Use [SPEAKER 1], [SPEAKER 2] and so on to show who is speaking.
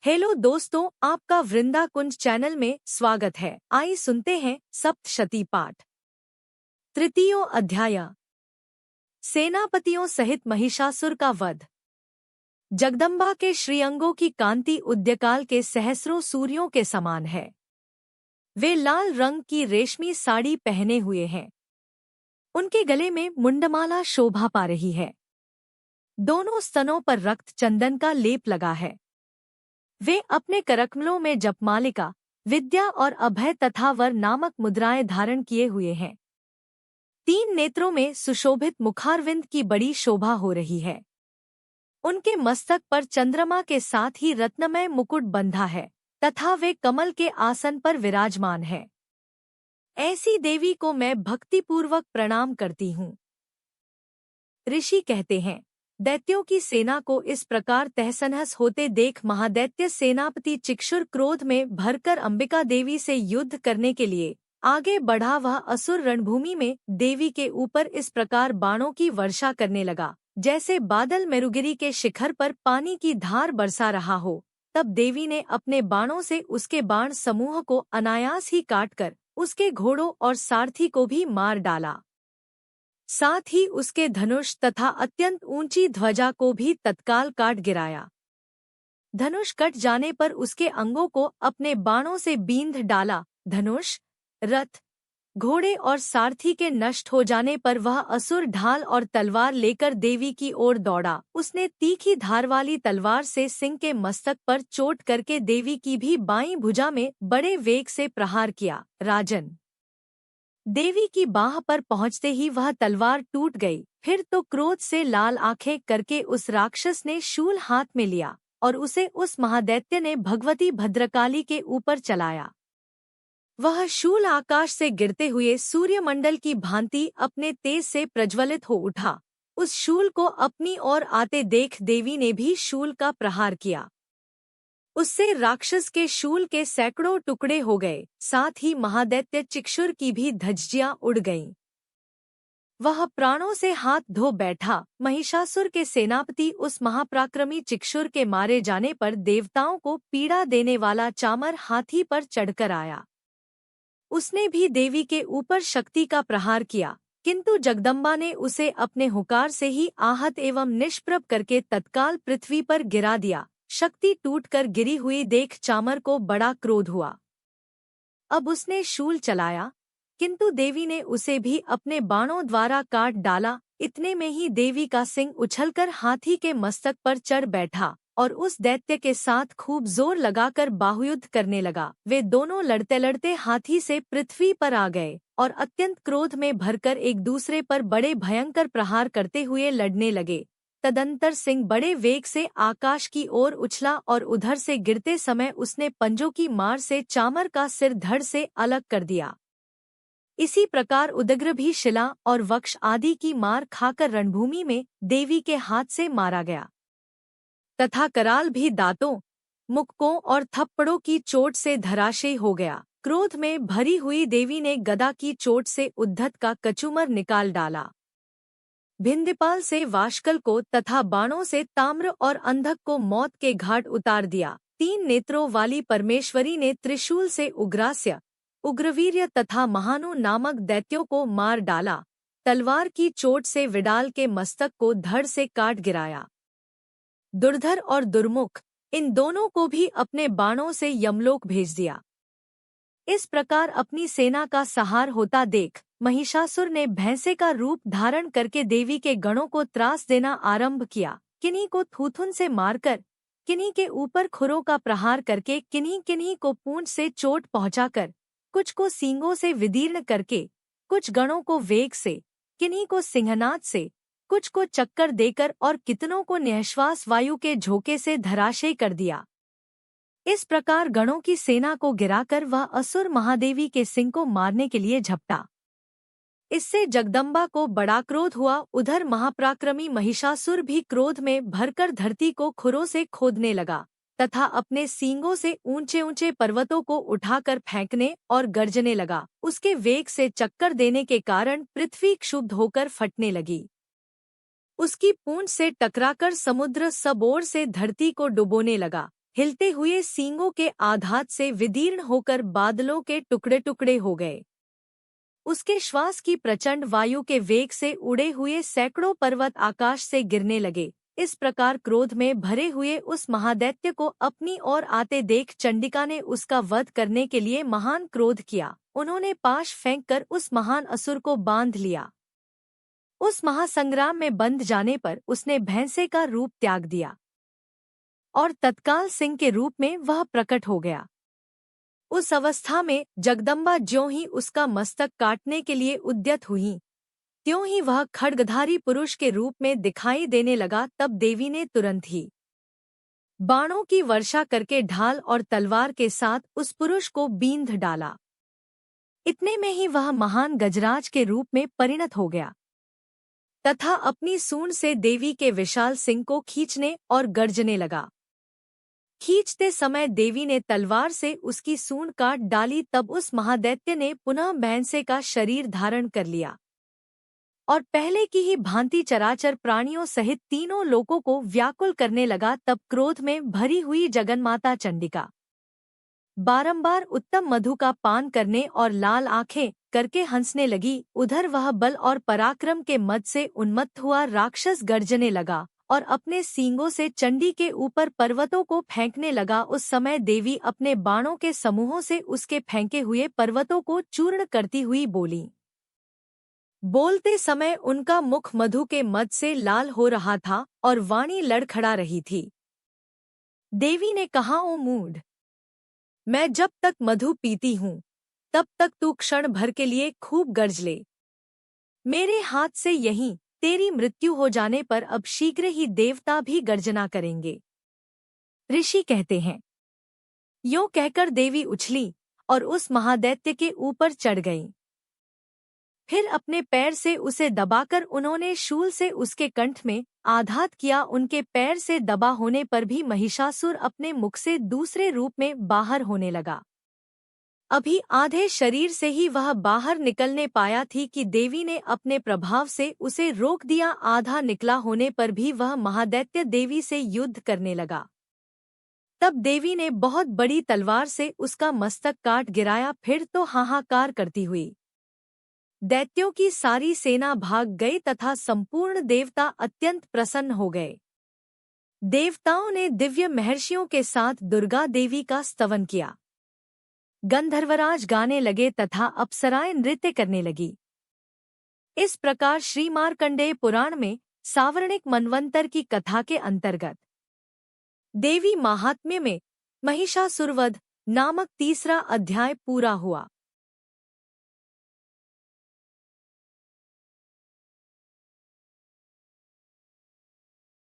[SPEAKER 1] Hello दोस्तों, आपका वृंदा कुंज channel में स्वागत है। आइए सुनते हैं सप्तशती पाठ। तृतीयो अध्याय। सेनापतियों सहित महिषासुर का वध। जगदम्बा के श्रीअंगों की कांति उद्यकाल के सहस्रों सूर्यों के समान है। वे लाल रंग की रेशमी साड़ी पहने हुए हैं। उनके गले में मुंडमाला शोभा पा रही है। दोनों स्तनों पर रक्त चंदन का लेप लगा है। वे अपने करकमलों में जपमालिका, विद्या और अभय तथा वर नामक मुद्राएं धारण किए हुए हैं। 3 नेत्रों में सुशोभित मुखारविंद की बड़ी शोभा हो रही है। उनके मस्तक पर चंद्रमा के साथ ही रत्नमय मुकुट बंधा है तथा वे कमल के आसन पर विराजमान है। ऐसी देवी को मैं भक्तिपूर्वक प्रणाम करती हूँ। ऋषि कहते हैं, दैत्यों की सेना को इस प्रकार तहसनहस होते देख महादैत्य सेनापति चिक्षुर क्रोध में भरकर अंबिका देवी से युद्ध करने के लिए आगे बढ़ा। वह असुर रणभूमि में देवी के ऊपर इस प्रकार बाणों की वर्षा करने लगा, जैसे बादल मेरुगिरी के शिखर पर पानी की धार बरसा रहा हो। तब देवी ने अपने बाणों से उसके बाण समूह को अनायास ही काटकर उसके घोड़ों और सारथी को भी मार डाला। साथ ही उसके धनुष तथा अत्यंत ऊंची ध्वजा को भी तत्काल काट गिराया। धनुष कट जाने पर उसके अंगों को अपने बाणों से बींध डाला। धनुष, रथ, घोड़े और सारथी के नष्ट हो जाने पर वह असुर ढाल और तलवार लेकर देवी की ओर दौड़ा। उसने तीखी धार वाली तलवार से सिंह के मस्तक पर चोट करके देवी की भी बाईं भुजा में बड़े वेग से प्रहार किया। राजन, देवी की बाह पर पहुंचते ही वह तलवार टूट गई। फिर तो क्रोध से लाल आंखें करके उस राक्षस ने शूल हाथ में लिया और उसे उस महादैत्य ने भगवती भद्रकाली के ऊपर चलाया। वह शूल आकाश से गिरते हुए सूर्यमंडल की भांति अपने तेज से प्रज्वलित हो उठा। उस शूल को अपनी ओर आते देख देवी ने भी शूल का प्रहार किया। उससे राक्षस के शूल के सैकड़ों टुकड़े हो गए। साथ ही महादैत्य चिक्षुर की भी धज्जियां उड़ गईं। वह प्राणों से हाथ धो बैठा। महिषासुर के सेनापति उस महापराक्रमी चिक्षुर के मारे जाने पर देवताओं को पीड़ा देने वाला चामर हाथी पर चढ़कर आया। उसने भी देवी के ऊपर शक्ति का प्रहार किया, किंतु जगदम्बा ने उसे अपने हुकार से ही आहत एवं निष्प्रभ करके तत्काल पृथ्वी पर गिरा दिया। शक्ति टूटकर गिरी हुई देख चामर को बड़ा क्रोध हुआ। अब उसने शूल चलाया, किंतु देवी ने उसे भी अपने बाणों द्वारा काट डाला। इतने में ही देवी का सिंह उछलकर हाथी के मस्तक पर चढ़ बैठा और उस दैत्य के साथ खूब जोर लगाकर बाहुयुद्ध करने लगा। वे दोनों लड़ते लड़ते हाथी से पृथ्वी पर आ गए और अत्यंत क्रोध में भरकर एक दूसरे पर बड़े भयंकर प्रहार करते हुए लड़ने लगे। तदंतर सिंह बड़े वेग से आकाश की ओर उछला और उधर से गिरते समय उसने पंजों की मार से चामर का सिर धड़ से अलग कर दिया। इसी प्रकार उदग्र भी शिला और वक्ष आदि की मार खाकर रणभूमि में देवी के हाथ से मारा गया तथा कराल भी दांतों, मुक्कों और थप्पड़ों की चोट से धराशयी हो गया। क्रोध में भरी हुई देवी ने गदा की चोट से उद्धत का कचूमर निकाल डाला। भिंदीपाल से वाशकल को तथा बाणों से ताम्र और अंधक को मौत के घाट उतार दिया। 3 नेत्रों वाली परमेश्वरी ने त्रिशूल से उग्रास्य, उग्रवीर्य तथा महानु नामक दैत्यों को मार डाला। तलवार की चोट से विडाल के मस्तक को धड़ से काट गिराया। दुर्धर और दुर्मुख, इन दोनों को भी अपने बाणों से यमलोक भेज दिया। इस प्रकार अपनी सेना का सहार होता देख महिषासुर ने भैंसे का रूप धारण करके देवी के गणों को त्रास देना आरंभ किया। किन्हीं को थूथुन से मारकर, किन्हीं के ऊपर खुरों का प्रहार करके, किन्हीं किन्हीं को पूंछ से चोट पहुंचाकर, कुछ को सींगों से विदीर्ण करके, कुछ गणों को वेग से, किन्हीं को सिंहनाद से, कुछ को चक्कर देकर और कितनों को निःश्वास वायु के झोंके से धराशयी कर दिया। इस प्रकार गणों की सेना को गिराकर वह असुर महादेवी के सिंह को मारने के लिए झपटा। इससे जगदम्बा को बड़ा क्रोध हुआ। उधर महापराक्रमी महिषासुर भी क्रोध में भरकर धरती को खुरों से खोदने लगा तथा अपने सींगों से ऊंचे ऊंचे पर्वतों को उठाकर फेंकने और गर्जने लगा। उसके वेग से चक्कर देने के कारण पृथ्वी क्षुब्ध होकर फटने लगी। उसकी पूंछ से टकराकर समुद्र सब ओर से धरती को डुबोने लगा। हिलते हुए सींगों के आघात से विदीर्ण होकर बादलों के टुकड़े टुकड़े हो गए। उसके श्वास की प्रचंड वायु के वेग से उड़े हुए सैकड़ों पर्वत आकाश से गिरने लगे। इस प्रकार क्रोध में भरे हुए उस महादैत्य को अपनी ओर आते देख चंडिका ने उसका वध करने के लिए महान क्रोध किया। उन्होंने पाश फेंककर उस महान असुर को बांध लिया। उस महासंग्राम में बंध जाने पर उसने भैंसे का रूप त्याग दिया और तत्काल सिंह के रूप में वह प्रकट हो गया। उस अवस्था में जगदम्बा ज्यों ही उसका मस्तक काटने के लिए उद्यत हुई, त्यों ही वह खड्गधारी पुरुष के रूप में दिखाई देने लगा। तब देवी ने तुरंत ही बाणों की वर्षा करके ढाल और तलवार के साथ उस पुरुष को बींध डाला। इतने में ही वह महान गजराज के रूप में परिणत हो गया तथा अपनी सूंड से देवी के विशाल सिंह को खींचने और गर्जने लगा। खींचते समय देवी ने तलवार से उसकी सूंड काट डाली। तब उस महादैत्य ने पुनः भैंसे का शरीर धारण कर लिया और पहले की ही भांति चराचर प्राणियों सहित तीनों लोकों को व्याकुल करने लगा। तब क्रोध में भरी हुई जगन्माता चंडिका बारंबार उत्तम मधु का पान करने और लाल आंखें करके हंसने लगी। उधर वह बल और पराक्रम के मद से उन्मत्त हुआ राक्षस गर्जने लगा और अपने सींगों से चंडी के ऊपर पर्वतों को फेंकने लगा। उस समय देवी अपने बाणों के समूहों से उसके फेंके हुए पर्वतों को चूर्ण करती हुई बोली। बोलते समय उनका मुख मधु के मद से लाल हो रहा था और वाणी लड़खड़ा रही थी। देवी ने कहा, ओ मूढ़, मैं जब तक मधु पीती हूँ तब तक तू क्षण भर के लिए खूब गर्ज ले। मेरे हाथ से यहीं तेरी मृत्यु हो जाने पर अब शीघ्र ही देवता भी गर्जना करेंगे। ऋषि कहते हैं, यों कहकर देवी उछली और उस महादैत्य के ऊपर चढ़ गईं। फिर अपने पैर से उसे दबाकर उन्होंने शूल से उसके कंठ में आघात किया। उनके पैर से दबा होने पर भी महिषासुर अपने मुख से दूसरे रूप में बाहर होने लगा। अभी आधे शरीर से ही वह बाहर निकलने पाया थी कि देवी ने अपने प्रभाव से उसे रोक दिया। आधा निकला होने पर भी वह महादैत्य देवी से युद्ध करने लगा। तब देवी ने बहुत बड़ी तलवार से उसका मस्तक काट गिराया। फिर तो हाहाकार करती हुई दैत्यों की सारी सेना भाग गई तथा संपूर्ण देवता अत्यंत प्रसन्न हो गए। देवताओं ने दिव्य महर्षियों के साथ दुर्गा देवी का स्तवन किया। गंधर्वराज गाने लगे तथा अप्सराएं नृत्य करने लगी। इस प्रकार श्री मार्कंडेय पुराण में सावर्णिक मनवंतर की कथा के अंतर्गत देवी महात्म्य में महिषासुरवध नामक तीसरा अध्याय पूरा हुआ।